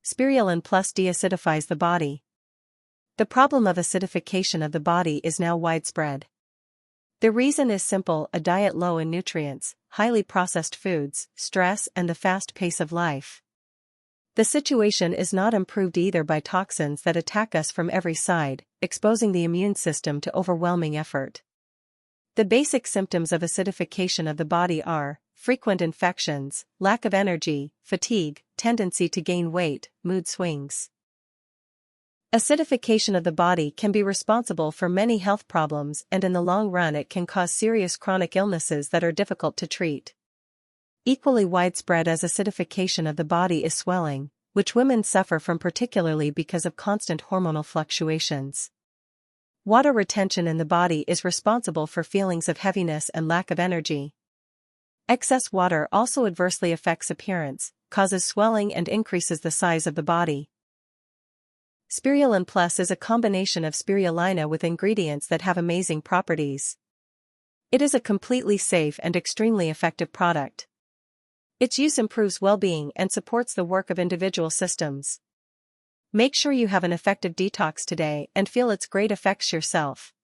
Spirulin Plus deacidifies the body. The problem of acidification of the body is now widespread. The reason is simple: a diet low in nutrients, highly processed foods, stress, and the fast pace of life. The situation is not improved either by toxins that attack us from every side, exposing the immune system to overwhelming effort. The basic symptoms of acidification of the body are frequent infections, lack of energy, fatigue, tendency to gain weight, mood swings. Acidification of the body can be responsible for many health problems, and in the long run it can cause serious chronic illnesses that are difficult to treat. Equally widespread as acidification of the body is swelling, which women suffer from particularly because of constant hormonal fluctuations. Water retention in the body is responsible for feelings of heaviness and lack of energy. Excess water also adversely affects appearance, causes swelling, and increases the size of the body. Spirulin Plus is a combination of spirulina with ingredients that have amazing properties. It is a completely safe and extremely effective product. Its use improves well-being and supports the work of individual systems. Make sure you have an effective detox today and feel its great effects yourself.